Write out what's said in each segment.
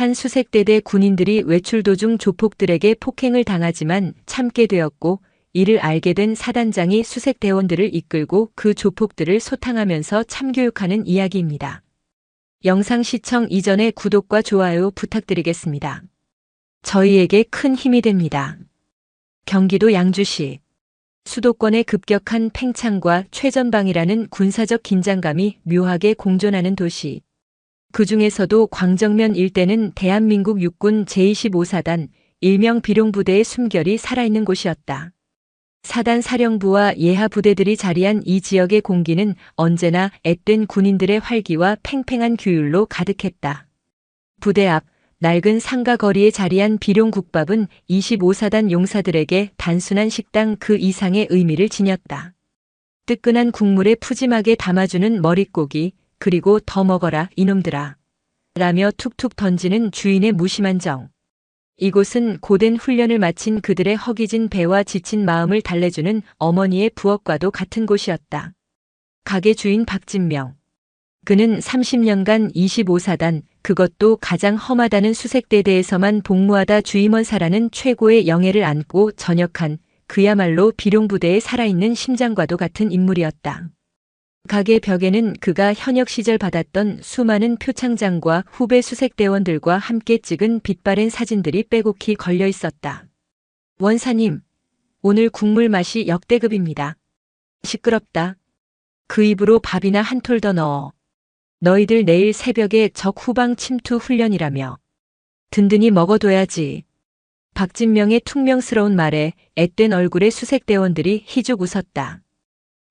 한 수색대대 군인들이 외출 도중 조폭들에게 폭행을 당하지만 참게 되었고, 이를 알게 된 사단장이 수색대원들을 이끌고 그 조폭들을 소탕하면서 참교육하는 이야기입니다. 영상 시청 이전에 구독과 좋아요 부탁드리겠습니다. 저희에게 큰 힘이 됩니다. 경기도 양주시. 수도권의 급격한 팽창과 최전방이라는 군사적 긴장감이 묘하게 공존하는 도시. 그 중에서도 광정면 일대는 대한민국 육군 제25사단 일명 비룡부대의 숨결이 살아있는 곳이었다. 사단 사령부와 예하 부대들이 자리한 이 지역의 공기는 언제나 앳된 군인들의 활기와 팽팽한 규율로 가득했다. 부대 앞 낡은 상가 거리에 자리한 비룡국밥은 25사단 용사들에게 단순한 식당 그 이상의 의미를 지녔다. 뜨끈한 국물에 푸짐하게 담아주는 머릿고기, 그리고 더 먹어라 이놈들아 라며 툭툭 던지는 주인의 무심한 정. 이곳은 고된 훈련을 마친 그들의 허기진 배와 지친 마음을 달래주는 어머니의 부엌과도 같은 곳이었다. 가게 주인 박진명. 그는 30년간 25사단, 그것도 가장 험하다는 수색대대에서만 복무하다 주임원사라는 최고의 영예를 안고 전역한 그야말로 비룡부대의 살아있는 심장과도 같은 인물이었다. 가게 벽에는 그가 현역 시절 받았던 수많은 표창장과 후배 수색대원들과 함께 찍은 빛바랜 사진들이 빼곡히 걸려 있었다. 원사님, 오늘 국물 맛이 역대급입니다. 시끄럽다. 그 입으로 밥이나 한 톨 더 넣어. 너희들 내일 새벽에 적 후방 침투 훈련이라며. 든든히 먹어둬야지. 박진명의 퉁명스러운 말에 앳된 얼굴의 수색대원들이 희죽 웃었다.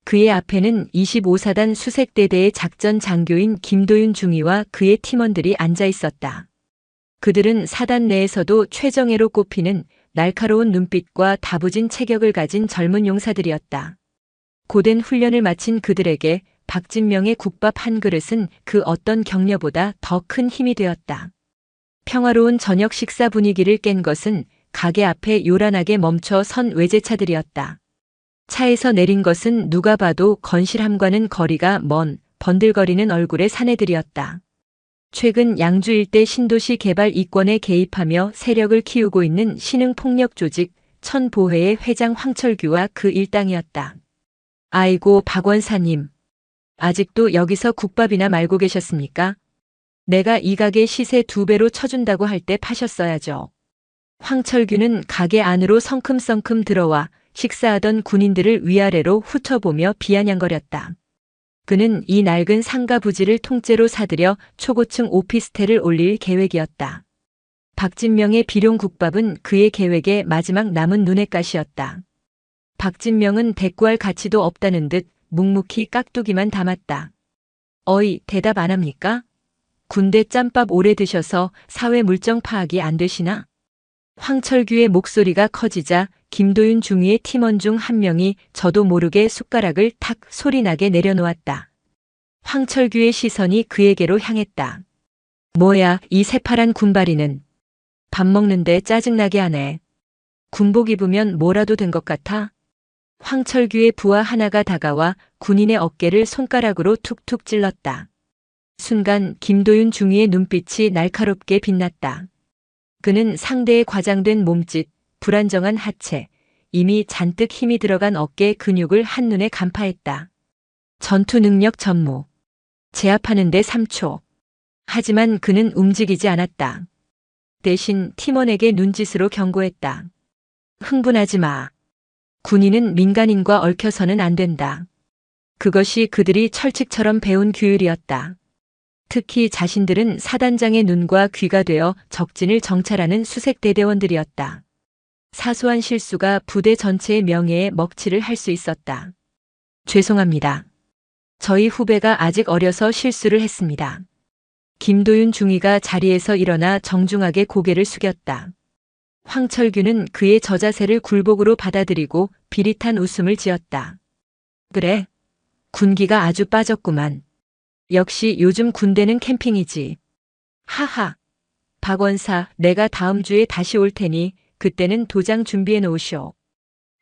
그의 앞에는 25사단 수색대대의 작전 장교인 김도윤 중위와 그의 팀원들이 앉아 있었다. 그들은 사단 내에서도 최정예로 꼽히는 날카로운 눈빛과 다부진 체격을 가진 젊은 용사들이었다. 고된 훈련을 마친 그들에게 박진명의 국밥 한 그릇은 그 어떤 격려보다 더 큰 힘이 되었다. 평화로운 저녁 식사 분위기를 깬 것은 가게 앞에 요란하게 멈춰 선 외제차들이었다. 차에서 내린 것은 누가 봐도 건실함과는 거리가 먼 번들거리는 얼굴의 사내들이었다. 최근 양주 일대 신도시 개발 이권에 개입하며 세력을 키우고 있는 신흥폭력 조직 천보회의 회장 황철규와 그 일당이었다. 아이고 박 원사님. 아직도 여기서 국밥이나 말고 계셨습니까? 내가 이 가게 시세 2배로 쳐준다고 할 때 파셨어야죠. 황철규는 가게 안으로 성큼성큼 들어와 식사하던 군인들을 위아래로 훑어보며 비아냥거렸다. 그는 이 낡은 상가 부지를 통째로 사들여 초고층 오피스텔을 올릴 계획이었다. 박진명의 비룡국밥은 그의 계획의 마지막 남은 눈엣가시였다. 박진명은 대꾸할 가치도 없다는 듯 묵묵히 깍두기만 담았다. 어이, 대답 안 합니까? 군대 짬밥 오래 드셔서 사회 물정 파악이 안 되시나? 황철규의 목소리가 커지자 김도윤 중위의 팀원 중 한 명이 저도 모르게 숟가락을 탁 소리나게 내려놓았다. 황철규의 시선이 그에게로 향했다. 뭐야, 이 새파란 군바리는. 밥 먹는데 짜증나게 하네. 군복 입으면 뭐라도 된 것 같아? 황철규의 부하 하나가 다가와 군인의 어깨를 손가락으로 툭툭 찔렀다. 순간 김도윤 중위의 눈빛이 날카롭게 빛났다. 그는 상대의 과장된 몸짓, 불안정한 하체, 이미 잔뜩 힘이 들어간 어깨 근육을 한눈에 간파했다. 전투 능력 전무. 제압하는데 3초. 하지만 그는 움직이지 않았다. 대신 팀원에게 눈짓으로 경고했다. 흥분하지 마. 군인은 민간인과 얽혀서는 안 된다. 그것이 그들이 철칙처럼 배운 규율이었다. 특히 자신들은 사단장의 눈과 귀가 되어 적진을 정찰하는 수색대대원들이었다. 사소한 실수가 부대 전체의 명예에 먹칠을 할 수 있었다. 죄송합니다. 저희 후배가 아직 어려서 실수를 했습니다. 김도윤 중위가 자리에서 일어나 정중하게 고개를 숙였다. 황철규는 그의 저자세를 굴복으로 받아들이고 비릿한 웃음을 지었다. 그래, 군기가 아주 빠졌구만. 역시 요즘 군대는 캠핑이지. 하하. 박원사, 내가 다음 주에 다시 올 테니 그때는 도장 준비해 놓으시오.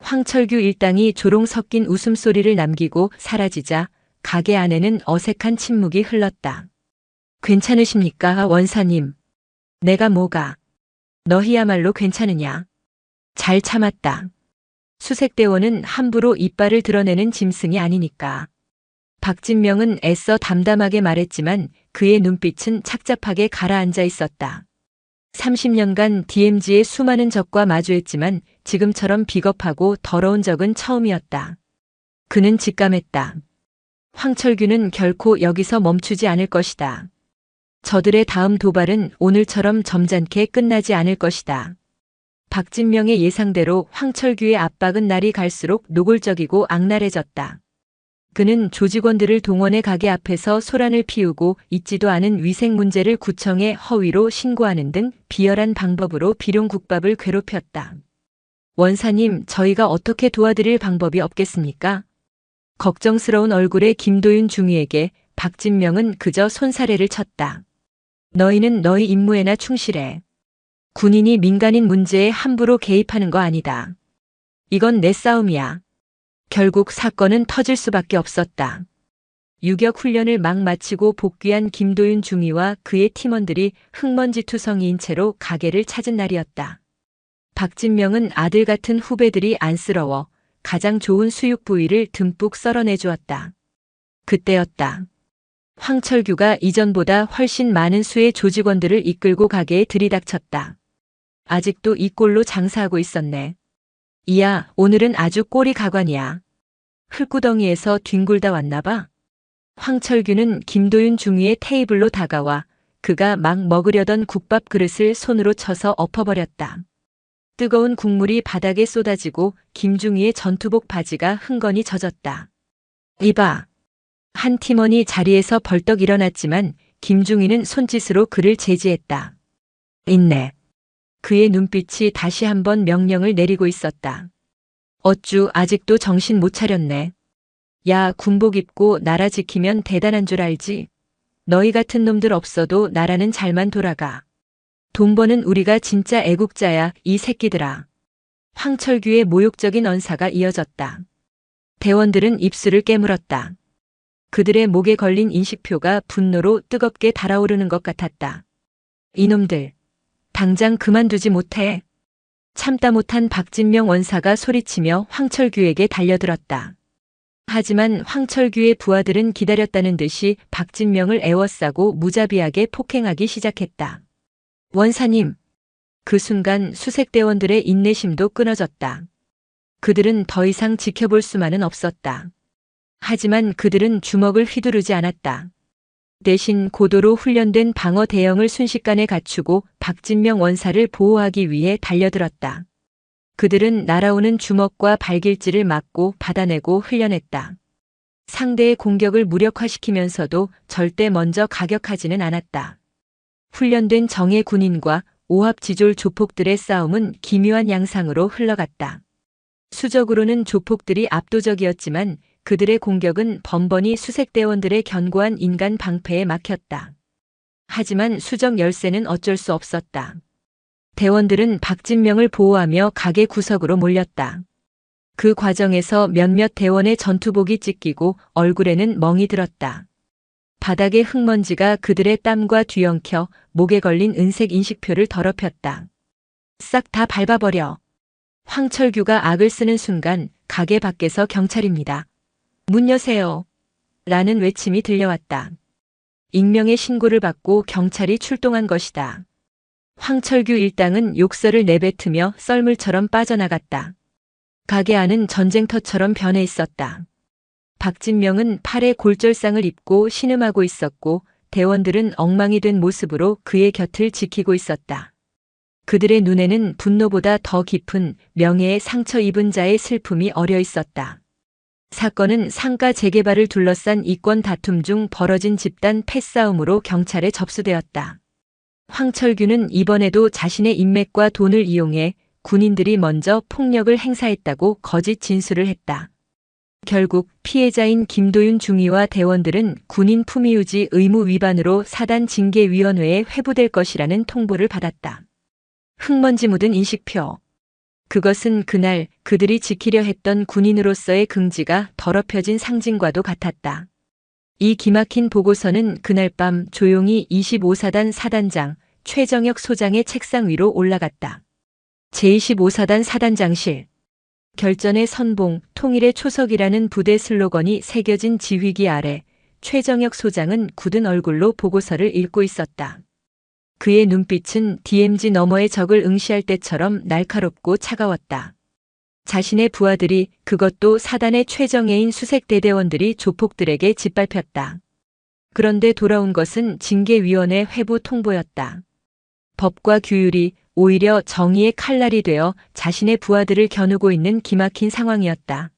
황철규 일당이 조롱 섞인 웃음소리를 남기고 사라지자 가게 안에는 어색한 침묵이 흘렀다. 괜찮으십니까, 원사님? 내가 뭐가? 너희야말로 괜찮으냐? 잘 참았다. 수색대원은 함부로 이빨을 드러내는 짐승이 아니니까. 박진명은 애써 담담하게 말했지만 그의 눈빛은 착잡하게 가라앉아 있었다. 30년간 DMZ의 수많은 적과 마주했지만 지금처럼 비겁하고 더러운 적은 처음이었다. 그는 직감했다. 황철규는 결코 여기서 멈추지 않을 것이다. 저들의 다음 도발은 오늘처럼 점잖게 끝나지 않을 것이다. 박진명의 예상대로 황철규의 압박은 날이 갈수록 노골적이고 악랄해졌다. 그는 조직원들을 동원해 가게 앞에서 소란을 피우고 있지도 않은 위생 문제를 구청에 허위로 신고하는 등 비열한 방법으로 비룡국밥을 괴롭혔다. 원사님, 저희가 어떻게 도와드릴 방법이 없겠습니까? 걱정스러운 얼굴의 김도윤 중위에게 박진명은 그저 손사래를 쳤다. 너희는 너희 임무에나 충실해. 군인이 민간인 문제에 함부로 개입하는 거 아니다. 이건 내 싸움이야. 결국 사건은 터질 수밖에 없었다. 유격 훈련을 막 마치고 복귀한 김도윤 중위와 그의 팀원들이 흙먼지투성이인 채로 가게를 찾은 날이었다. 박진명은 아들 같은 후배들이 안쓰러워 가장 좋은 수육 부위를 듬뿍 썰어내 주었다. 그때였다. 황철규가 이전보다 훨씬 많은 수의 조직원들을 이끌고 가게에 들이닥쳤다. 아직도 이 꼴로 장사하고 있었네. 이야, 오늘은 아주 꼴이 가관이야. 흙구덩이에서 뒹굴다 왔나 봐. 황철규는 김도윤 중위의 테이블로 다가와 그가 막 먹으려던 국밥 그릇을 손으로 쳐서 엎어버렸다. 뜨거운 국물이 바닥에 쏟아지고 김중위의 전투복 바지가 흥건히 젖었다. 이봐. 한 팀원이 자리에서 벌떡 일어났지만 김중위는 손짓으로 그를 제지했다. 있네. 그의 눈빛이 다시 한번 명령을 내리고 있었다. 어쭈 아직도 정신 못 차렸네. 야, 군복 입고 나라 지키면 대단한 줄 알지? 너희 같은 놈들 없어도 나라는 잘만 돌아가. 돈 버는 우리가 진짜 애국자야, 이 새끼들아. 황철규의 모욕적인 언사가 이어졌다. 대원들은 입술을 깨물었다. 그들의 목에 걸린 인식표가 분노로 뜨겁게 달아오르는 것 같았다. 이놈들, 당장 그만두지 못해. 참다 못한 박진명 원사가 소리치며 황철규에게 달려들었다. 하지만 황철규의 부하들은 기다렸다는 듯이 박진명을 에워싸고 무자비하게 폭행하기 시작했다. 원사님. 그 순간 수색대원들의 인내심도 끊어졌다. 그들은 더 이상 지켜볼 수만은 없었다. 하지만 그들은 주먹을 휘두르지 않았다. 대신 고도로 훈련된 방어 대형을 순식간에 갖추고 박진명 원사를 보호하기 위해 달려들었다. 그들은 날아오는 주먹과 발길질을 막고 받아내고 훈련했다. 상대의 공격을 무력화시키면서도 절대 먼저 가격하지는 않았다. 훈련된 정예 군인과 오합지졸 조폭들의 싸움은 기묘한 양상으로 흘러갔다. 수적으로는 조폭들이 압도적이었지만 그들의 공격은 번번이 수색대원들의 견고한 인간 방패에 막혔다. 하지만 수적 열세는 어쩔 수 없었다. 대원들은 박진명을 보호하며 가게 구석으로 몰렸다. 그 과정에서 몇몇 대원의 전투복이 찢기고 얼굴에는 멍이 들었다. 바닥의 흙먼지가 그들의 땀과 뒤엉켜 목에 걸린 은색 인식표를 더럽혔다. 싹 다 밟아버려. 황철규가 악을 쓰는 순간 가게 밖에서 경찰입니다. 문 여세요. 라는 외침이 들려왔다. 익명의 신고를 받고 경찰이 출동한 것이다. 황철규 일당은 욕설을 내뱉으며 썰물처럼 빠져나갔다. 가게 안은 전쟁터처럼 변해 있었다. 박진명은 팔에 골절상을 입고 신음하고 있었고 대원들은 엉망이 된 모습으로 그의 곁을 지키고 있었다. 그들의 눈에는 분노보다 더 깊은 명예에 상처 입은 자의 슬픔이 어려 있었다. 사건은 상가 재개발을 둘러싼 이권 다툼 중 벌어진 집단 패싸움으로 경찰에 접수되었다. 황철규는 이번에도 자신의 인맥과 돈을 이용해 군인들이 먼저 폭력을 행사했다고 거짓 진술을 했다. 결국 피해자인 김도윤 중위와 대원들은 군인 품위유지 의무 위반으로 사단 징계위원회에 회부될 것이라는 통보를 받았다. 흙먼지 묻은 인식표. 그것은 그날 그들이 지키려 했던 군인으로서의 긍지가 더럽혀진 상징과도 같았다. 이 기막힌 보고서는 그날 밤 조용히 25사단 사단장, 최정혁 소장의 책상 위로 올라갔다. 제25사단 사단장실. 결전의 선봉, 통일의 초석이라는 부대 슬로건이 새겨진 지휘기 아래 최정혁 소장은 굳은 얼굴로 보고서를 읽고 있었다. 그의 눈빛은 DMZ 너머의 적을 응시할 때처럼 날카롭고 차가웠다. 자신의 부하들이, 그것도 사단의 최정예인 수색대대원들이 조폭들에게 짓밟혔다. 그런데 돌아온 것은 징계위원회 회부 통보였다. 법과 규율이 오히려 정의의 칼날이 되어 자신의 부하들을 겨누고 있는 기막힌 상황이었다.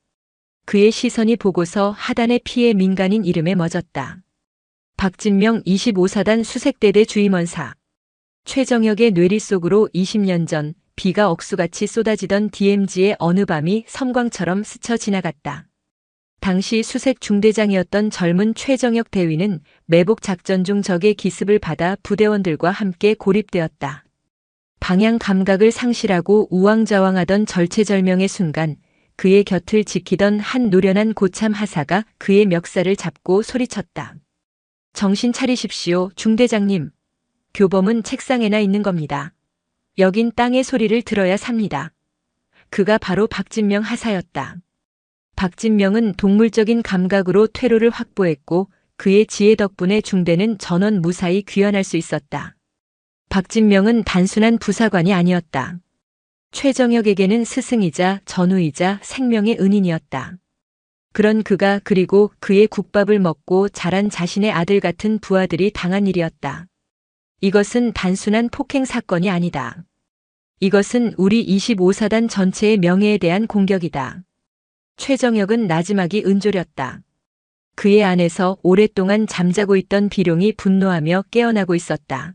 그의 시선이 보고서 하단의 피해 민간인 이름에 멎었다. 박진명 25사단 수색대대 주임원사. 최정혁의 뇌리 속으로 20년 전 비가 억수같이 쏟아지던 DMZ의 어느 밤이 섬광처럼 스쳐 지나갔다. 당시 수색 중대장이었던 젊은 최정혁 대위는 매복 작전 중 적의 기습을 받아 부대원들과 함께 고립되었다. 방향 감각을 상실하고 우왕좌왕하던 절체절명의 순간 그의 곁을 지키던 한 노련한 고참 하사가 그의 멱살을 잡고 소리쳤다. 정신 차리십시오, 중대장님. 교범은 책상에나 있는 겁니다. 여긴 땅의 소리를 들어야 삽니다. 그가 바로 박진명 하사였다. 박진명은 동물적인 감각으로 퇴로를 확보했고 그의 지혜 덕분에 중대는 전원 무사히 귀환할 수 있었다. 박진명은 단순한 부사관이 아니었다. 최정혁에게는 스승이자 전우이자 생명의 은인이었다. 그런 그가 그리고 그의 국밥을 먹고 자란 자신의 아들 같은 부하들이 당한 일이었다. 이것은 단순한 폭행 사건이 아니다. 이것은 우리 25사단 전체의 명예에 대한 공격이다. 최정혁은 나지막이 은졸였다. 그의 안에서 오랫동안 잠자고 있던 비룡이 분노하며 깨어나고 있었다.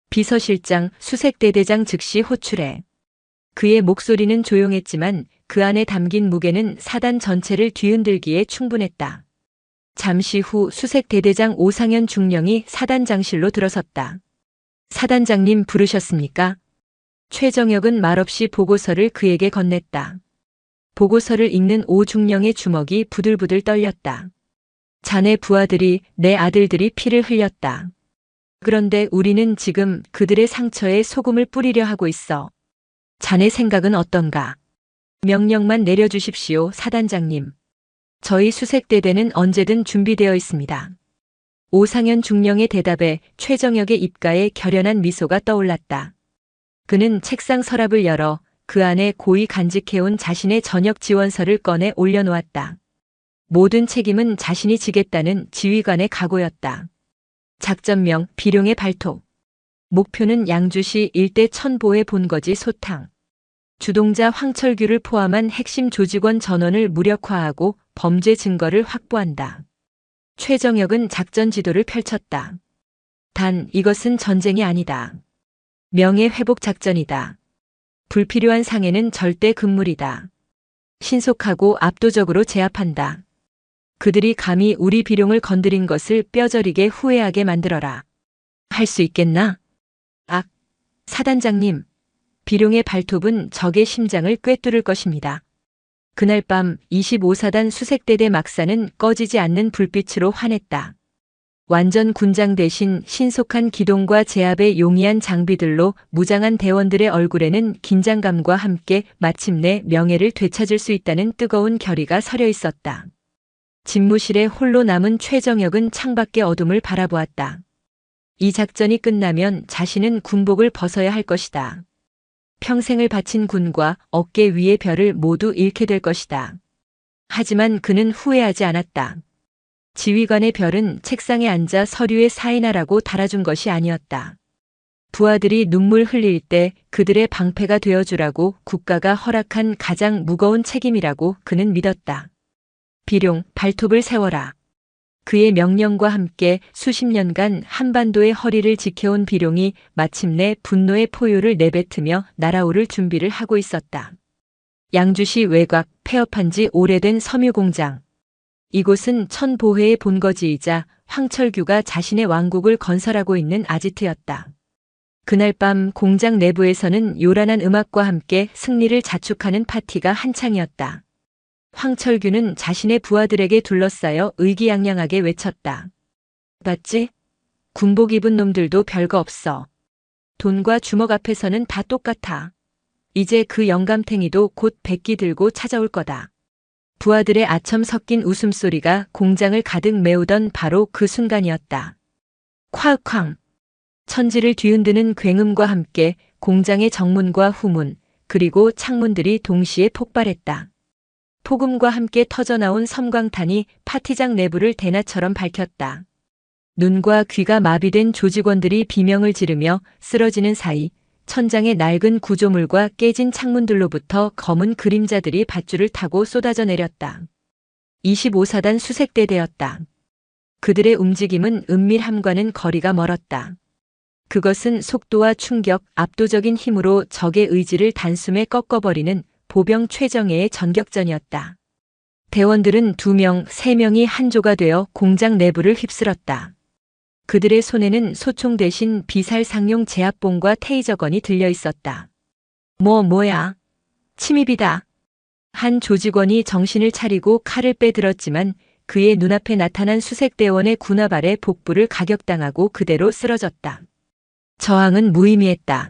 비서실장, 수색대대장 즉시 호출해. 그의 목소리는 조용했지만 그 안에 담긴 무게는 사단 전체를 뒤흔들기에 충분했다. 잠시 후 수색대대장 오상현 중령이 사단장실로 들어섰다. 사단장님 부르셨습니까? 최정혁은 말없이 보고서를 그에게 건넸다. 보고서를 읽는 오중령의 주먹이 부들부들 떨렸다. 자네 부하들이, 내 아들들이 피를 흘렸다. 그런데 우리는 지금 그들의 상처에 소금을 뿌리려 하고 있어. 자네 생각은 어떤가? 명령만 내려주십시오, 사단장님. 저희 수색대대는 언제든 준비되어 있습니다. 오상현 중령의 대답에 최정혁의 입가에 결연한 미소가 떠올랐다. 그는 책상 서랍을 열어 그 안에 고이 간직해온 자신의 전역 지원서를 꺼내 올려놓았다. 모든 책임은 자신이 지겠다는 지휘관의 각오였다. 작전명 비룡의 발톱. 목표는 양주시 일대 천보의 본거지 소탕. 주동자 황철규를 포함한 핵심 조직원 전원을 무력화하고 범죄 증거를 확보한다. 최정혁은 작전 지도를 펼쳤다. 단 이것은 전쟁이 아니다. 명예 회복 작전이다. 불필요한 상해는 절대 금물이다. 신속하고 압도적으로 제압한다. 그들이 감히 우리 비룡을 건드린 것을 뼈저리게 후회하게 만들어라. 할 수 있겠나? 악, 사단장님. 비룡의 발톱은 적의 심장을 꿰뚫을 것입니다. 그날 밤 25사단 수색대대 막사는 꺼지지 않는 불빛으로 환했다. 완전 군장 대신 신속한 기동과 제압에 용이한 장비들로 무장한 대원들의 얼굴에는 긴장감과 함께 마침내 명예를 되찾을 수 있다는 뜨거운 결의가 서려 있었다. 집무실에 홀로 남은 최정혁은 창밖의 어둠을 바라보았다. 이 작전이 끝나면 자신은 군복을 벗어야 할 것이다. 평생을 바친 군과 어깨 위의 별을 모두 잃게 될 것이다. 하지만 그는 후회하지 않았다. 지휘관의 별은 책상에 앉아 서류에 사인하라고 달아준 것이 아니었다. 부하들이 눈물 흘릴 때 그들의 방패가 되어주라고 국가가 허락한 가장 무거운 책임이라고 그는 믿었다. 비룡, 발톱을 세워라. 그의 명령과 함께 수십 년간 한반도의 허리를 지켜온 비룡이 마침내 분노의 포효를 내뱉으며 날아오를 준비를 하고 있었다. 양주시 외곽 폐업한 지 오래된 섬유공장. 이곳은 천보회의 본거지이자 황철규가 자신의 왕국을 건설하고 있는 아지트였다. 그날 밤 공장 내부에서는 요란한 음악과 함께 승리를 자축하는 파티가 한창이었다. 황철규는 자신의 부하들에게 둘러싸여 의기양양하게 외쳤다. 봤지? 군복 입은 놈들도 별거 없어. 돈과 주먹 앞에서는 다 똑같아. 이제 그 영감탱이도 곧 백기 들고 찾아올 거다. 부하들의 아첨 섞인 웃음소리가 공장을 가득 메우던 바로 그 순간이었다. 쾅쾅. 천지를 뒤흔드는 굉음과 함께 공장의 정문과 후문, 그리고 창문들이 동시에 폭발했다. 폭음과 함께 터져나온 섬광탄이 파티장 내부를 대낮처럼 밝혔다. 눈과 귀가 마비된 조직원들이 비명을 지르며 쓰러지는 사이 천장의 낡은 구조물과 깨진 창문들로부터 검은 그림자들이 밧줄을 타고 쏟아져 내렸다. 25사단 수색대대였다. 그들의 움직임은 은밀함과는 거리가 멀었다. 그것은 속도와 충격, 압도적인 힘으로 적의 의지를 단숨에 꺾어버리는 보병 최정예의 전격전이었다. 대원들은 2명, 3명이 한조가 되어 공장 내부를 휩쓸었다. 그들의 손에는 소총 대신 비살상용 제압봉과 테이저건이 들려 있었다. 뭐야? 침입이다. 한 조직원이 정신을 차리고 칼을 빼들었지만 그의 눈앞에 나타난 수색대원의 군합 아래 복부를 가격당하고 그대로 쓰러졌다. 저항은 무의미했다.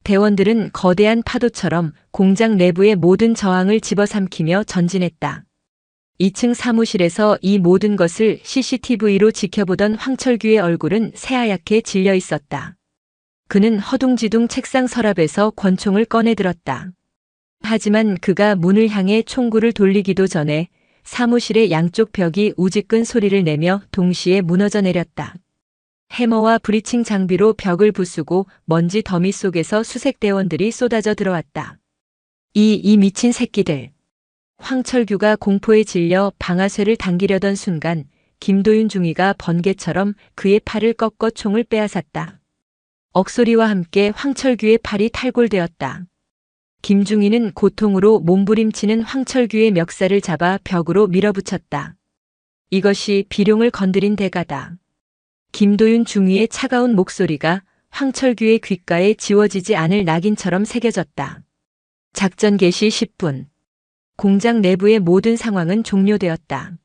대원들은 거대한 파도처럼 공장 내부의 모든 저항을 집어삼키며 전진했다. 2층 사무실에서 이 모든 것을 CCTV로 지켜보던 황철규의 얼굴은 새하얗게 질려 있었다. 그는 허둥지둥 책상 서랍에서 권총을 꺼내 들었다. 하지만 그가 문을 향해 총구를 돌리기도 전에 사무실의 양쪽 벽이 우지끈 소리를 내며 동시에 무너져 내렸다. 해머와 브리칭 장비로 벽을 부수고 먼지 더미 속에서 수색대원들이 쏟아져 들어왔다. 이 미친 새끼들. 황철규가 공포에 질려 방아쇠를 당기려던 순간 김도윤 중위가 번개처럼 그의 팔을 꺾어 총을 빼앗았다. 억소리와 함께 황철규의 팔이 탈골되었다. 김중위는 고통으로 몸부림치는 황철규의 멱살을 잡아 벽으로 밀어붙였다. 이것이 비룡을 건드린 대가다. 김도윤 중위의 차가운 목소리가 황철규의 귓가에 지워지지 않을 낙인처럼 새겨졌다. 작전 개시 10분. 공장 내부의 모든 상황은 종료되었다.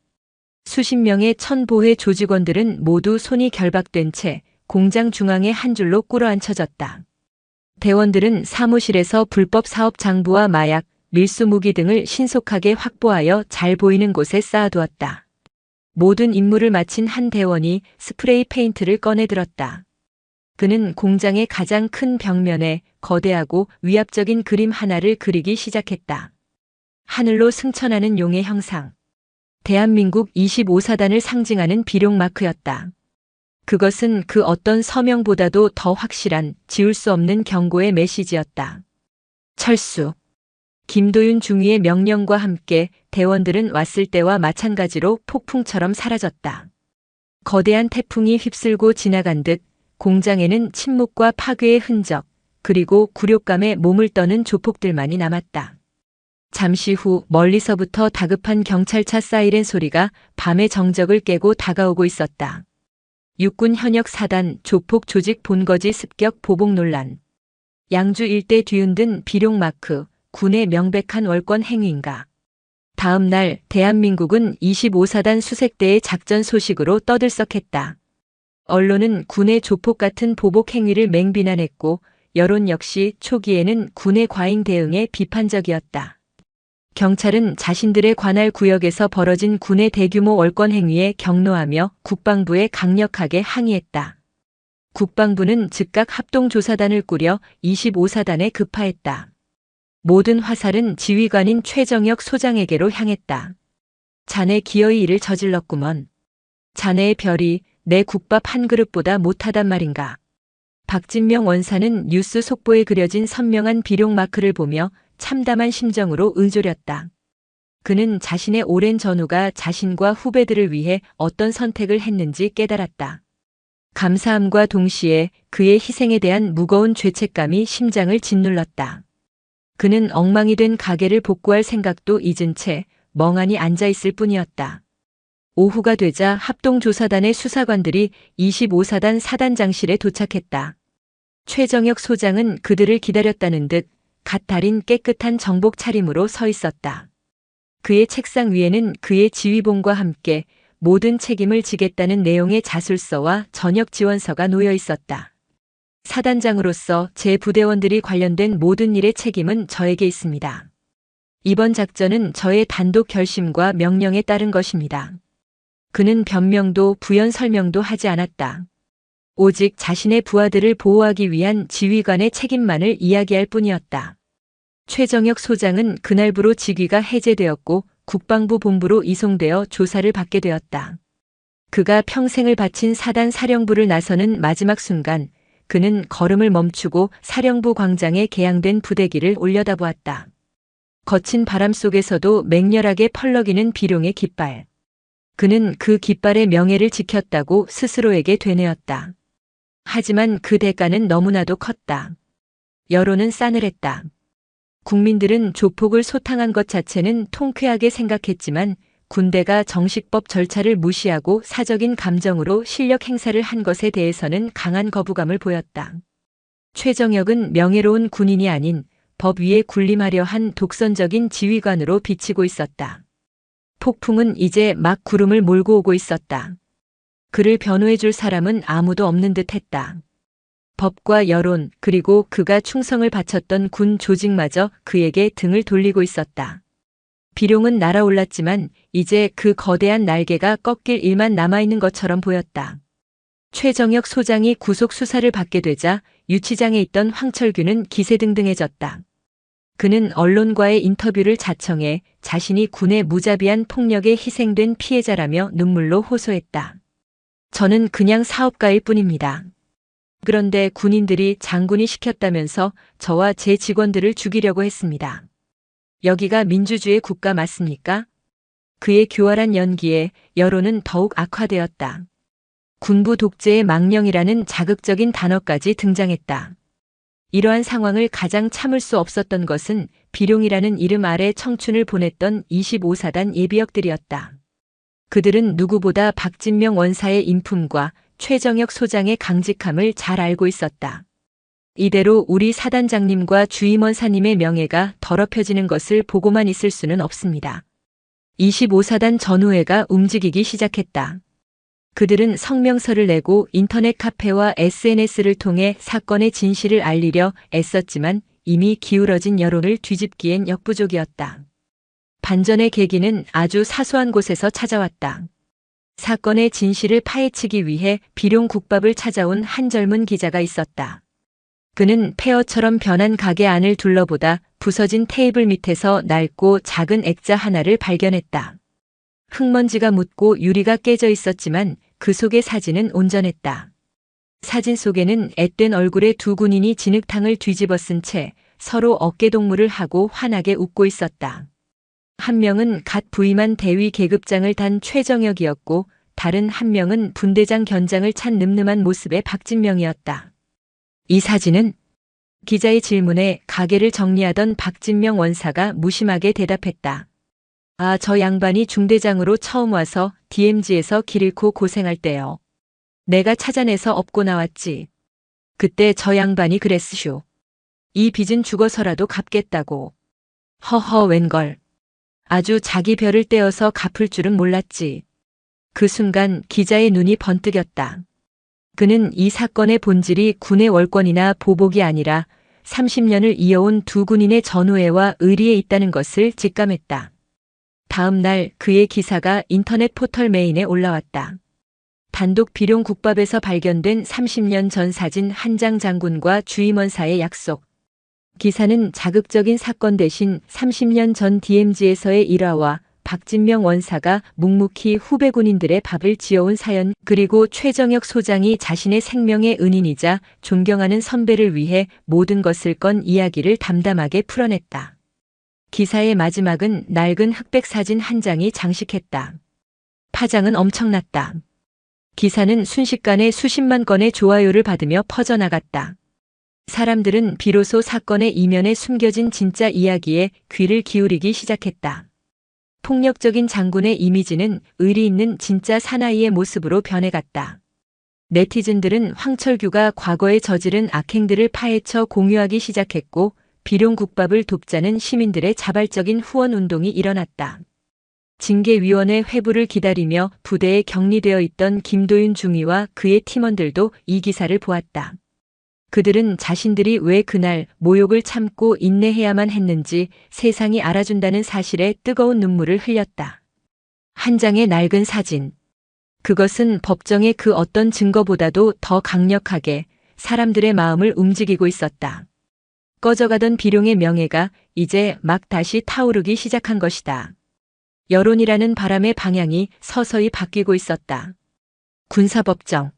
수십 명의 천보회 조직원들은 모두 손이 결박된 채 공장 중앙에 한 줄로 꿇어앉혀졌다. 대원들은 사무실에서 불법 사업 장부와 마약, 밀수 무기 등을 신속하게 확보하여 잘 보이는 곳에 쌓아두었다. 모든 임무를 마친 한 대원이 스프레이 페인트를 꺼내들었다. 그는 공장의 가장 큰 벽면에 거대하고 위압적인 그림 하나를 그리기 시작했다. 하늘로 승천하는 용의 형상. 대한민국 25사단을 상징하는 비룡 마크였다. 그것은 그 어떤 서명보다도 더 확실한 지울 수 없는 경고의 메시지였다. 철수. 김도윤 중위의 명령과 함께 대원들은 왔을 때와 마찬가지로 폭풍처럼 사라졌다. 거대한 태풍이 휩쓸고 지나간 듯 공장에는 침묵과 파괴의 흔적, 그리고 굴욕감에 몸을 떠는 조폭들만이 남았다. 잠시 후 멀리서부터 다급한 경찰차 사이렌 소리가 밤의 정적을 깨고 다가오고 있었다. 육군 현역 사단 조폭 조직 본거지 습격 보복 논란. 양주 일대 뒤흔든 비룡 마크, 군의 명백한 월권 행위인가. 다음 날 대한민국은 25사단 수색대의 작전 소식으로 떠들썩했다. 언론은 군의 조폭 같은 보복 행위를 맹비난했고 여론 역시 초기에는 군의 과잉 대응에 비판적이었다. 경찰은 자신들의 관할 구역에서 벌어진 군의 대규모 월권 행위에 경노하며 국방부에 강력하게 항의했다. 국방부는 즉각 합동조사단을 꾸려 25사단에 급파했다. 모든 화살은 지휘관인 최정혁 소장에게로 향했다. 자네 기어이 일을 저질렀구먼. 자네의 별이 내 국밥 한 그릇보다 못하단 말인가. 박진명 원사는 뉴스 속보에 그려진 선명한 비룡 마크를 보며 참담한 심정으로 은조렸다. 그는 자신의 오랜 전우가 자신과 후배들을 위해 어떤 선택을 했는지 깨달았다. 감사함과 동시에 그의 희생에 대한 무거운 죄책감이 심장을 짓눌렀다. 그는 엉망이 된 가게를 복구할 생각도 잊은 채 멍하니 앉아있을 뿐이었다. 오후가 되자 합동조사단의 수사관들이 25사단 사단장실에 도착했다. 최정혁 소장은 그들을 기다렸다는 듯 갓 달인 깨끗한 정복 차림으로 서 있었다. 그의 책상 위에는 그의 지휘본과 함께 모든 책임을 지겠다는 내용의 자술서와 전역 지원서가 놓여 있었다. 사단장으로서 제 부대원들이 관련된 모든 일의 책임은 저에게 있습니다. 이번 작전은 저의 단독 결심과 명령에 따른 것입니다. 그는 변명도 부연 설명도 하지 않았다. 오직 자신의 부하들을 보호하기 위한 지휘관의 책임만을 이야기할 뿐이었다. 최정혁 소장은 그날부로 직위가 해제되었고 국방부 본부로 이송되어 조사를 받게 되었다. 그가 평생을 바친 사단 사령부를 나서는 마지막 순간 그는 걸음을 멈추고 사령부 광장에 개양된 부대기를 올려다보았다. 거친 바람 속에서도 맹렬하게 펄럭이는 비룡의 깃발. 그는 그 깃발의 명예를 지켰다고 스스로에게 되뇌었다. 하지만 그 대가는 너무나도 컸다. 여론은 싸늘했다. 국민들은 조폭을 소탕한 것 자체는 통쾌하게 생각했지만 군대가 정식법 절차를 무시하고 사적인 감정으로 실력 행사를 한 것에 대해서는 강한 거부감을 보였다. 최정혁은 명예로운 군인이 아닌 법 위에 군림하려 한 독선적인 지휘관으로 비치고 있었다. 폭풍은 이제 막 구름을 몰고 오고 있었다. 그를 변호해 줄 사람은 아무도 없는 듯 했다. 법과 여론 그리고 그가 충성을 바쳤던 군 조직마저 그에게 등을 돌리고 있었다. 비룡은 날아올랐지만 이제 그 거대한 날개가 꺾일 일만 남아있는 것처럼 보였다. 최정혁 소장이 구속 수사를 받게 되자 유치장에 있던 황철규는 기세등등해졌다. 그는 언론과의 인터뷰를 자청해 자신이 군의 무자비한 폭력에 희생된 피해자라며 눈물로 호소했다. 저는 그냥 사업가일 뿐입니다. 그런데 군인들이 장군이 시켰다면서 저와 제 직원들을 죽이려고 했습니다. 여기가 민주주의 국가 맞습니까? 그의 교활한 연기에 여론은 더욱 악화되었다. 군부 독재의 망령이라는 자극적인 단어까지 등장했다. 이러한 상황을 가장 참을 수 없었던 것은 비룡이라는 이름 아래 청춘을 보냈던 25사단 예비역들이었다. 그들은 누구보다 박진명 원사의 인품과 최정혁 소장의 강직함을 잘 알고 있었다. 이대로 우리 사단장님과 주임원사님의 명예가 더럽혀지는 것을 보고만 있을 수는 없습니다. 25사단 전우회가 움직이기 시작했다. 그들은 성명서를 내고 인터넷 카페와 SNS를 통해 사건의 진실을 알리려 애썼지만 이미 기울어진 여론을 뒤집기엔 역부족이었다. 반전의 계기는 아주 사소한 곳에서 찾아왔다. 사건의 진실을 파헤치기 위해 비룡국밥을 찾아온 한 젊은 기자가 있었다. 그는 폐허처럼 변한 가게 안을 둘러보다 부서진 테이블 밑에서 낡고 작은 액자 하나를 발견했다. 흙먼지가 묻고 유리가 깨져 있었지만 그 속의 사진은 온전했다. 사진 속에는 앳된 얼굴의 두 군인이 진흙탕을 뒤집어 쓴 채 서로 어깨동무를 하고 환하게 웃고 있었다. 한 명은 갓 부임한 대위 계급장을 단 최정혁이었고 다른 한 명은 분대장 견장을 찬 늠름한 모습의 박진명이었다. 이 사진은? 기자의 질문에 가게를 정리하던 박진명 원사가 무심하게 대답했다. 아, 저 양반이 중대장으로 처음 와서 DMZ에서 길 잃고 고생할 때요. 내가 찾아내서 업고 나왔지. 그때 저 양반이 그랬으쇼. 이 빚은 죽어서라도 갚겠다고. 허허 웬걸. 아주 자기 별을 떼어서 갚을 줄은 몰랐지. 그 순간 기자의 눈이 번뜩였다. 그는 이 사건의 본질이 군의 월권이나 보복이 아니라 30년을 이어온 두 군인의 전우애와 의리에 있다는 것을 직감했다. 다음 날 그의 기사가 인터넷 포털 메인에 올라왔다. 단독 비룡국밥에서 발견된 30년 전 사진 한 장 장군과 주임원사의 약속. 기사는 자극적인 사건 대신 30년 전 DMZ에서의 일화와 박진명 원사가 묵묵히 후배 군인들의 밥을 지어온 사연 그리고 최정혁 소장이 자신의 생명의 은인이자 존경하는 선배를 위해 모든 것을 건 이야기를 담담하게 풀어냈다. 기사의 마지막은 낡은 흑백 사진 한 장이 장식했다. 파장은 엄청났다. 기사는 순식간에 수십만 건의 좋아요를 받으며 퍼져나갔다. 사람들은 비로소 사건의 이면에 숨겨진 진짜 이야기에 귀를 기울이기 시작했다. 폭력적인 장군의 이미지는 의리 있는 진짜 사나이의 모습으로 변해갔다. 네티즌들은 황철규가 과거에 저지른 악행들을 파헤쳐 공유하기 시작했고 비룡국밥을 돕자는 시민들의 자발적인 후원 운동이 일어났다. 징계위원회 회부를 기다리며 부대에 격리되어 있던 김도윤 중위와 그의 팀원들도 이 기사를 보았다. 그들은 자신들이 왜 그날 모욕을 참고 인내해야만 했는지 세상이 알아준다는 사실에 뜨거운 눈물을 흘렸다. 한 장의 낡은 사진. 그것은 법정의 그 어떤 증거보다도 더 강력하게 사람들의 마음을 움직이고 있었다. 꺼져가던 비룡의 명예가 이제 막 다시 타오르기 시작한 것이다. 여론이라는 바람의 방향이 서서히 바뀌고 있었다. 군사법정.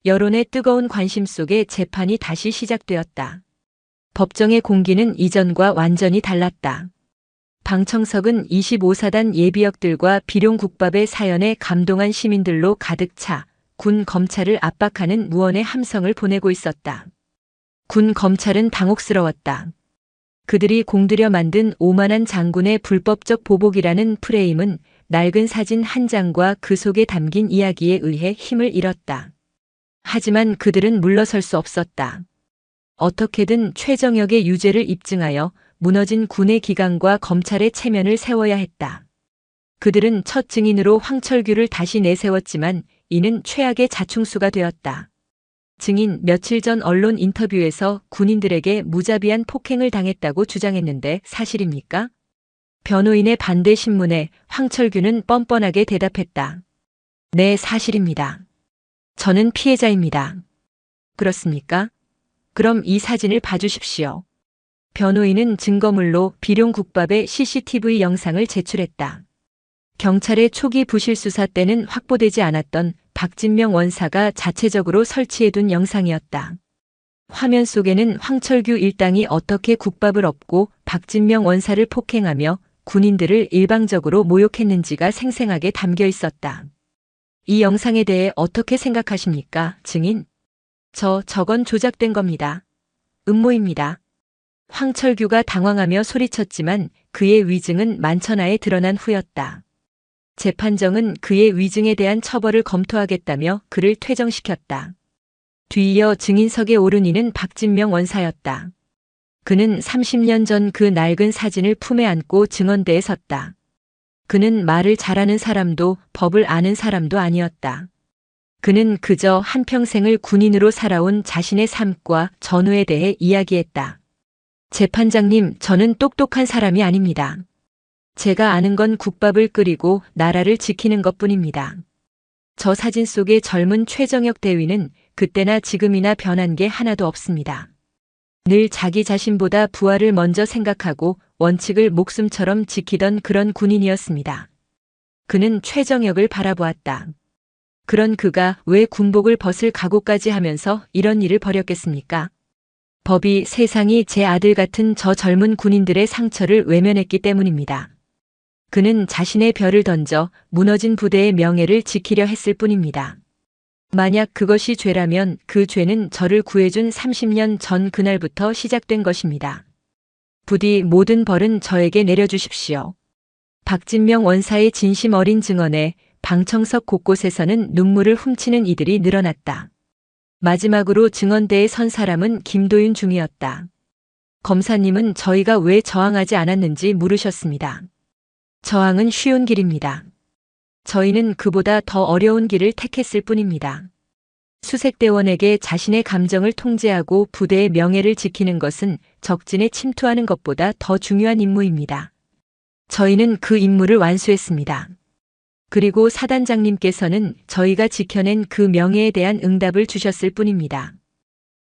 여론의 뜨거운 관심 속에 재판이 다시 시작되었다. 법정의 공기는 이전과 완전히 달랐다. 방청석은 25사단 예비역들과 비룡국밥의 사연에 감동한 시민들로 가득 차 군 검찰을 압박하는 무언의 함성을 보내고 있었다. 군 검찰은 당혹스러웠다. 그들이 공들여 만든 오만한 장군의 불법적 보복이라는 프레임은 낡은 사진 한 장과 그 속에 담긴 이야기에 의해 힘을 잃었다. 하지만 그들은 물러설 수 없었다. 어떻게든 최정역의 유죄를 입증하여 무너진 군의 기강과 검찰의 체면을 세워야 했다. 그들은 첫 증인으로 황철규를 다시 내세웠지만 이는 최악의 자충수가 되었다. 증인 며칠 전 언론 인터뷰에서 군인들에게 무자비한 폭행을 당했다고 주장했는데 사실입니까? 변호인의 반대 신문에 황철규는 뻔뻔하게 대답했다. 네, 사실입니다. 저는 피해자입니다. 그렇습니까? 그럼 이 사진을 봐주십시오. 변호인은 증거물로 비룡국밥의 CCTV 영상을 제출했다. 경찰의 초기 부실 수사 때는 확보되지 않았던 박진명 원사가 자체적으로 설치해둔 영상이었다. 화면 속에는 황철규 일당이 어떻게 국밥을 엎고 박진명 원사를 폭행하며 군인들을 일방적으로 모욕했는지가 생생하게 담겨 있었다. 이 영상에 대해 어떻게 생각하십니까, 증인? 저건 조작된 겁니다. 음모입니다. 황철규가 당황하며 소리쳤지만 그의 위증은 만천하에 드러난 후였다. 재판정은 그의 위증에 대한 처벌을 검토하겠다며 그를 퇴정시켰다. 뒤이어 증인석에 오른 이는 박진명 원사였다. 그는 30년 전 그 낡은 사진을 품에 안고 증언대에 섰다. 그는 말을 잘하는 사람도 법을 아는 사람도 아니었다. 그는 그저 한평생을 군인으로 살아온 자신의 삶과 전후에 대해 이야기했다. 재판장님, 저는 똑똑한 사람이 아닙니다. 제가 아는 건 국밥을 끓이고 나라를 지키는 것뿐입니다. 저 사진 속의 젊은 최정역 대위는 그때나 지금이나 변한 게 하나도 없습니다. 늘 자기 자신보다 부하를 먼저 생각하고 원칙을 목숨처럼 지키던 그런 군인이었습니다. 그는 최정역을 바라보았다. 그런 그가 왜 군복을 벗을 각오까지 하면서 이런 일을 벌였겠습니까? 법이 세상이 제 아들 같은 저 젊은 군인들의 상처를 외면했기 때문입니다. 그는 자신의 별을 던져 무너진 부대의 명예를 지키려 했을 뿐입니다. 만약 그것이 죄라면 그 죄는 저를 구해준 30년 전 그날부터 시작된 것입니다. 부디 모든 벌은 저에게 내려주십시오. 박진명 원사의 진심 어린 증언에 방청석 곳곳에서는 눈물을 훔치는 이들이 늘어났다. 마지막으로 증언대에 선 사람은 김도윤 중이었다. 검사님은 저희가 왜 저항하지 않았는지 물으셨습니다. 저항은 쉬운 길입니다. 저희는 그보다 더 어려운 길을 택했을 뿐입니다. 수색대원에게 자신의 감정을 통제하고 부대의 명예를 지키는 것은 적진에 침투하는 것보다 더 중요한 임무입니다. 저희는 그 임무를 완수했습니다. 그리고 사단장님께서는 저희가 지켜낸 그 명예에 대한 응답을 주셨을 뿐입니다.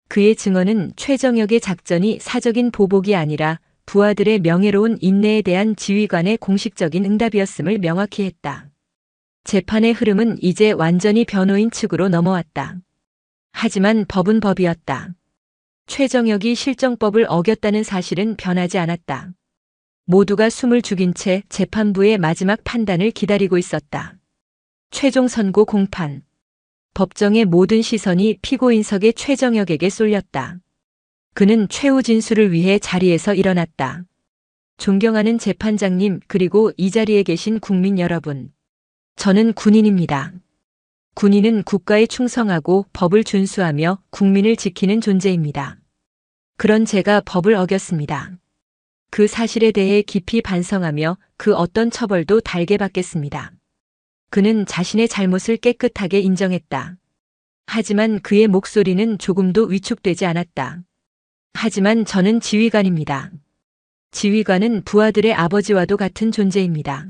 그의 증언은 최정역의 작전이 사적인 보복이 아니라 부하들의 명예로운 인내에 대한 지휘관의 공식적인 응답이었음을 명확히 했다. 재판의 흐름은 이제 완전히 변호인 측으로 넘어왔다. 하지만 법은 법이었다. 최정역이 실정법을 어겼다는 사실은 변하지 않았다. 모두가 숨을 죽인 채 재판부의 마지막 판단을 기다리고 있었다. 최종 선고 공판. 법정의 모든 시선이 피고인석의 최정역에게 쏠렸다. 그는 최후 진술을 위해 자리에서 일어났다. 존경하는 재판장님, 그리고 이 자리에 계신 국민 여러분. 저는 군인입니다. 군인은 국가에 충성하고 법을 준수하며 국민을 지키는 존재입니다. 그런 제가 법을 어겼습니다. 그 사실에 대해 깊이 반성하며 그 어떤 처벌도 달게 받겠습니다. 그는 자신의 잘못을 깨끗하게 인정했다. 하지만 그의 목소리는 조금도 위축되지 않았다. 하지만 저는 지휘관입니다. 지휘관은 부하들의 아버지와도 같은 존재입니다.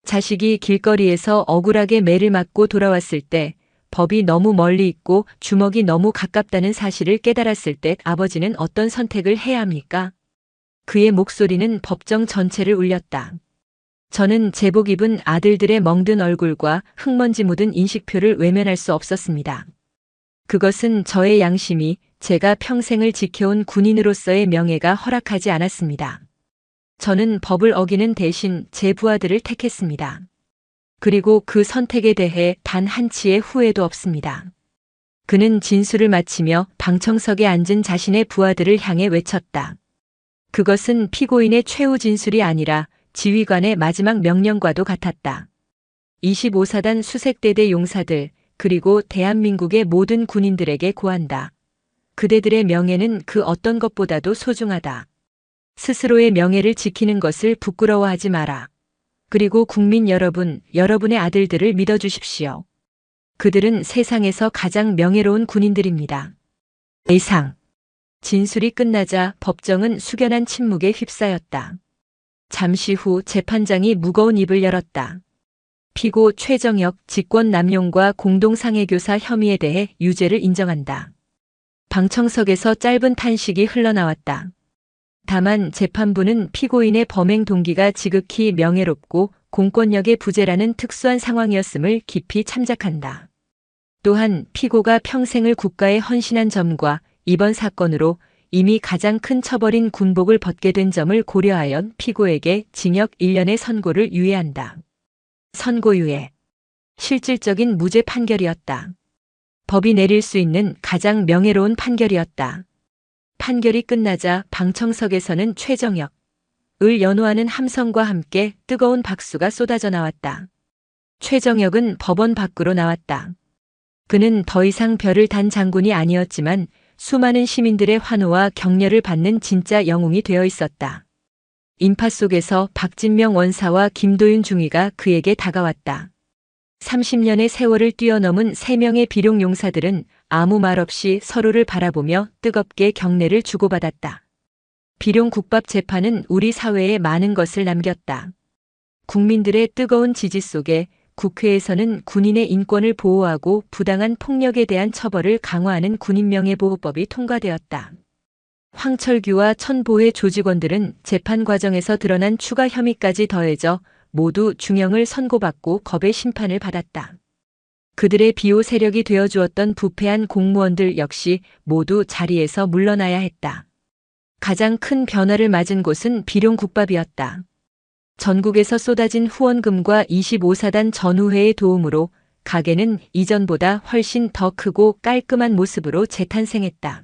자식이 길거리에서 억울하게 매를 맞고 돌아왔을 때, 법이 너무 멀리 있고 주먹이 너무 가깝다는 사실을 깨달았을 때 아버지는 어떤 선택을 해야 합니까? 그의 목소리는 법정 전체를 울렸다. 저는 제복 입은 아들들의 멍든 얼굴과 흙먼지 묻은 인식표를 외면할 수 없었습니다. 그것은 저의 양심이 제가 평생을 지켜온 군인으로서의 명예가 허락하지 않았습니다. 저는 법을 어기는 대신 제 부하들을 택했습니다. 그리고 그 선택에 대해 단 한치의 후회도 없습니다. 그는 진술을 마치며 방청석에 앉은 자신의 부하들을 향해 외쳤다. 그것은 피고인의 최후 진술이 아니라 지휘관의 마지막 명령과도 같았다. 25사단 수색대대 용사들, 그리고 대한민국의 모든 군인들에게 고한다. 그대들의 명예는 그 어떤 것보다도 소중하다. 스스로의 명예를 지키는 것을 부끄러워하지 마라. 그리고 국민 여러분, 여러분의 아들들을 믿어주십시오. 그들은 세상에서 가장 명예로운 군인들입니다. 이상. 진술이 끝나자 법정은 숙연한 침묵에 휩싸였다. 잠시 후 재판장이 무거운 입을 열었다. 피고 최정혁 직권 남용과 공동상해교사 혐의에 대해 유죄를 인정한다. 방청석에서 짧은 탄식이 흘러나왔다. 다만 재판부는 피고인의 범행 동기가 지극히 명예롭고 공권력의 부재라는 특수한 상황이었음을 깊이 참작한다. 또한 피고가 평생을 국가에 헌신한 점과 이번 사건으로 이미 가장 큰 처벌인 군복을 벗게 된 점을 고려하여 피고에게 징역 1년의 선고를 유예한다. 선고유예. 실질적인 무죄 판결이었다. 법이 내릴 수 있는 가장 명예로운 판결이었다. 판결이 끝나자 방청석에서는 최정혁을 연호하는 함성과 함께 뜨거운 박수가 쏟아져 나왔다. 최정혁은 법원 밖으로 나왔다. 그는 더 이상 별을 단 장군이 아니었지만 수많은 시민들의 환호와 격려를 받는 진짜 영웅이 되어 있었다. 인파 속에서 박진명 원사와 김도윤 중위가 그에게 다가왔다. 30년의 세월을 뛰어넘은 3명의 비룡 용사들은 아무 말 없이 서로를 바라보며 뜨겁게 격려를 주고받았다. 비룡 국밥 재판은 우리 사회에 많은 것을 남겼다. 국민들의 뜨거운 지지 속에 국회에서는 군인의 인권을 보호하고 부당한 폭력에 대한 처벌을 강화하는 군인명예보호법이 통과되었다. 황철규와 천보혜 조직원들은 재판 과정에서 드러난 추가 혐의까지 더해져 모두 중형을 선고받고 겁의 심판을 받았다. 그들의 비호 세력이 되어주었던 부패한 공무원들 역시 모두 자리에서 물러나야 했다. 가장 큰 변화를 맞은 곳은 비룡국밥이었다. 전국에서 쏟아진 후원금과 25사단 전우회의 도움으로 가게는 이전보다 훨씬 더 크고 깔끔한 모습으로 재탄생했다.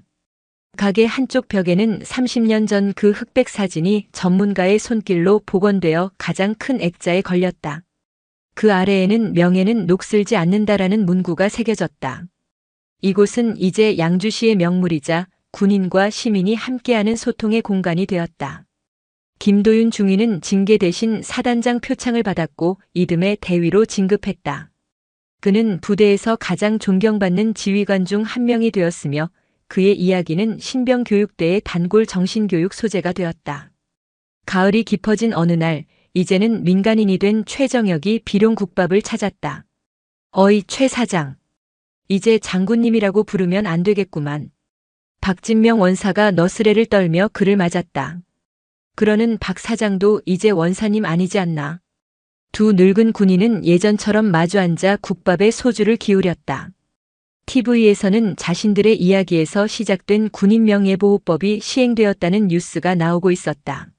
가게 한쪽 벽에는 30년 전 그 흑백 사진이 전문가의 손길로 복원되어 가장 큰 액자에 걸렸다. 그 아래에는 명예는 녹슬지 않는다라는 문구가 새겨졌다. 이곳은 이제 양주시의 명물이자 군인과 시민이 함께하는 소통의 공간이 되었다. 김도윤 중위는 징계 대신 사단장 표창을 받았고 이듬해 대위로 진급했다. 그는 부대에서 가장 존경받는 지휘관 중 한 명이 되었으며 그의 이야기는 신병교육대의 단골 정신교육 소재가 되었다. 가을이 깊어진 어느 날, 이제는 민간인이 된 최정혁이 비룡국밥을 찾았다. 어이 최 사장. 이제 장군님이라고 부르면 안 되겠구만. 박진명 원사가 너스레를 떨며 그를 맞았다. 그러는 박 사장도 이제 원사님 아니지 않나. 두 늙은 군인은 예전처럼 마주 앉아 국밥에 소주를 기울였다. TV에서는 자신들의 이야기에서 시작된 군인명예보호법이 시행되었다는 뉴스가 나오고 있었다.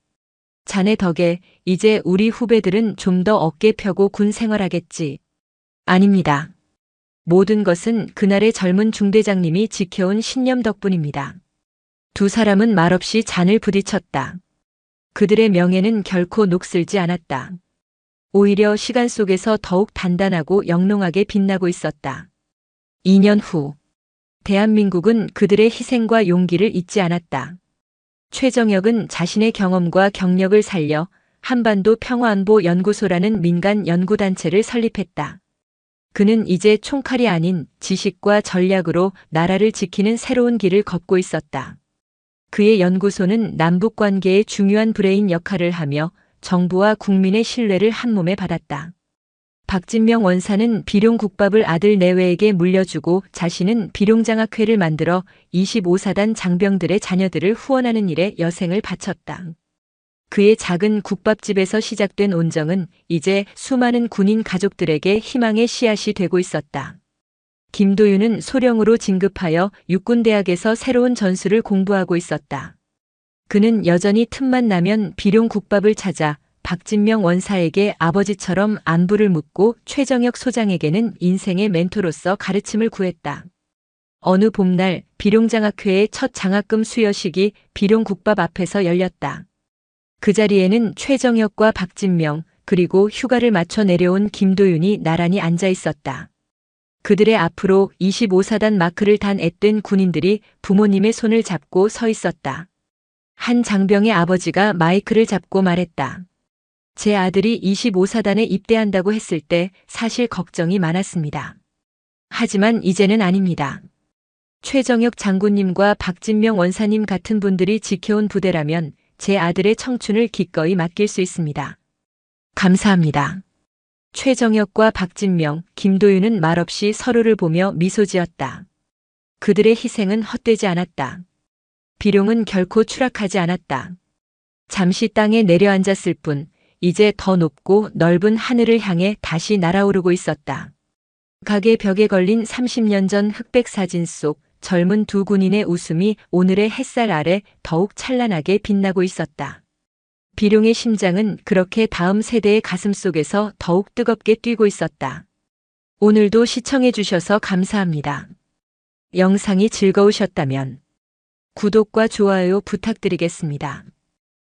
자네 덕에 이제 우리 후배들은 좀 더 어깨 펴고 군 생활하겠지. 아닙니다. 모든 것은 그날의 젊은 중대장님이 지켜온 신념 덕분입니다. 두 사람은 말없이 잔을 부딪혔다. 그들의 명예는 결코 녹슬지 않았다. 오히려 시간 속에서 더욱 단단하고 영롱하게 빛나고 있었다. 2년 후, 대한민국은 그들의 희생과 용기를 잊지 않았다. 최정혁은 자신의 경험과 경력을 살려 한반도 평화안보 연구소라는 민간 연구단체를 설립했다. 그는 이제 총칼이 아닌 지식과 전략으로 나라를 지키는 새로운 길을 걷고 있었다. 그의 연구소는 남북 관계의 중요한 브레인 역할을 하며 정부와 국민의 신뢰를 한몸에 받았다. 박진명 원사는 비룡국밥을 아들 내외에게 물려주고 자신은 비룡장학회를 만들어 25사단 장병들의 자녀들을 후원하는 일에 여생을 바쳤다. 그의 작은 국밥집에서 시작된 온정은 이제 수많은 군인 가족들에게 희망의 씨앗이 되고 있었다. 김도윤은 소령으로 진급하여 육군대학에서 새로운 전술을 공부하고 있었다. 그는 여전히 틈만 나면 비룡국밥을 찾아 박진명 원사에게 아버지처럼 안부를 묻고 최정혁 소장에게는 인생의 멘토로서 가르침을 구했다. 어느 봄날 비룡장학회의 첫 장학금 수여식이 비룡국밥 앞에서 열렸다. 그 자리에는 최정혁과 박진명 그리고 휴가를 마쳐 내려온 김도윤이 나란히 앉아 있었다. 그들의 앞으로 25사단 마크를 단 앳된 군인들이 부모님의 손을 잡고 서 있었다. 한 장병의 아버지가 마이크를 잡고 말했다. 제 아들이 25사단에 입대한다고 했을 때 사실 걱정이 많았습니다. 하지만 이제는 아닙니다. 최정혁 장군님과 박진명 원사님 같은 분들이 지켜온 부대라면 제 아들의 청춘을 기꺼이 맡길 수 있습니다. 감사합니다. 최정혁과 박진명, 김도윤은 말없이 서로를 보며 미소 지었다. 그들의 희생은 헛되지 않았다. 비룡은 결코 추락하지 않았다. 잠시 땅에 내려앉았을 뿐 이제 더 높고 넓은 하늘을 향해 다시 날아오르고 있었다. 가게 벽에 걸린 30년 전 흑백 사진 속 젊은 두 군인의 웃음이 오늘의 햇살 아래 더욱 찬란하게 빛나고 있었다. 비룡의 심장은 그렇게 다음 세대의 가슴 속에서 더욱 뜨겁게 뛰고 있었다. 오늘도 시청해 주셔서 감사합니다. 영상이 즐거우셨다면 구독과 좋아요 부탁드리겠습니다.